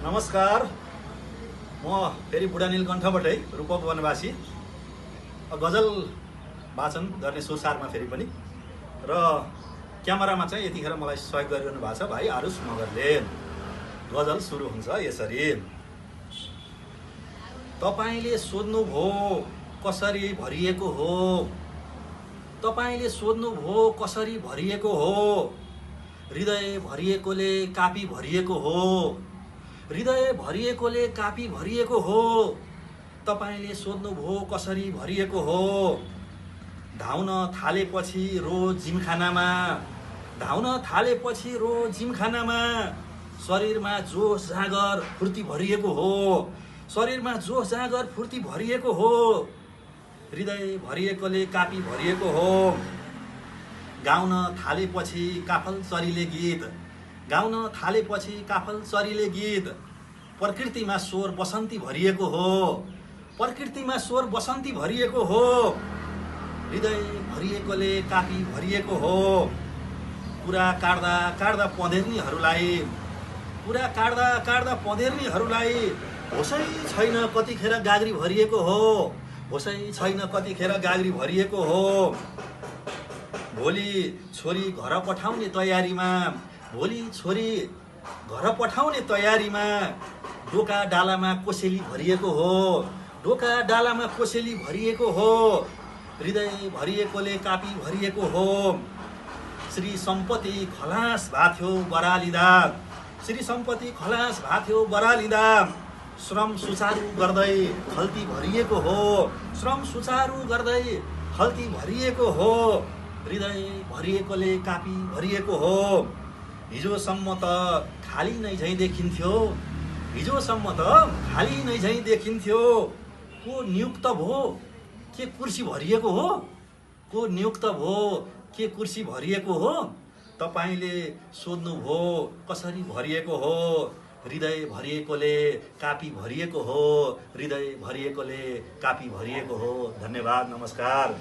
नमस्कार, म फेरि बुढा नीलकण्ठबाटै रूपक वनवासी गजल वाचन गर्ने सुसारमा फेरि पनि र क्यामेरामा चाहिँ यतिखेर मलाई सहयोग गरिरहनु भएको छ भाइ आरुष मगरले। गजल सुरु हुन्छ यसरी। तपाईले सोध्नुभयो कसरी भरिएको हो, तपाईले सोध्नुभयो कसरी भरिएको हो, हृदय भरिएकोले कापी भरिएको हो, हृदय भरिएकोले कापी भरिएको हो, तपाईले सोध्नुभयो कसरी भरिएको हो। धाउन थालेपछि रोज जिमखानामा, धाउन थालेपछि रोज जिमखानामा, शरीरमा जोस जाँगर फुर्ती भरिएको हो, शरीरमा जोस जाँगर फुर्ती भरिएको हो, हृदय भरिएकोले कापी भरिएको हो। गाउन थालेपछि काफल चरीले गीत, गाउन थालेपछि काफल चरीले गीत, प्रकृतिमा स्वर बसन्ती भरिएको हो, प्रकृतिमा स्वर बसन्ती भरिएको हो, हृदय भरिएकोले कापी भरिएको हो। कुरा काट्दा काट्दा पँधेर्नीहरूलाई, कुरा काट्दा काट्दा पँधेर्नीहरूलाई होसै छैन कतिखेर गाग्री भरिएको हो, होसै छैन कतिखेर गाग्री भरिएको हो। भोलि छोरी घर पठाउने तयारीमा, भोलि छोरी घर पठाउने तयारीमा, डोका डालामा कोसेली भरिएको हो, डोका डालामा कोसेली भरिएको हो, हृदय भरिएकोले कापी भरिएको हो। श्री सम्पत्ति खलास भाथ्यो बरालिँदा, श्री सम्पत्ति खलास भाथ्यो बरालिँदा, श्रम सुचारू गर्दै खल्ती भरिएको हो, श्रम सुचारू गर्दै खल्ती भरिएको हो, हृदय भरिएकोले कापी भरिएको हो। हिजोसम्म त खाली नै झैँ देखिन्थ्यो, हिजोसम्म त खाली नै झैँ देखिन्थ्यो, को नियुक्त भो के कुर्सी भरिएको हो, को नियुक्त भो के कुर्सी भरिएको हो। तपाईले सोध्नुभयो कसरी भरिएको हो, हृदय भरिएकोले कापी भरिएको हो, हृदय भरिएकोले कापी भरिएको हो। धन्यवाद, नमस्कार।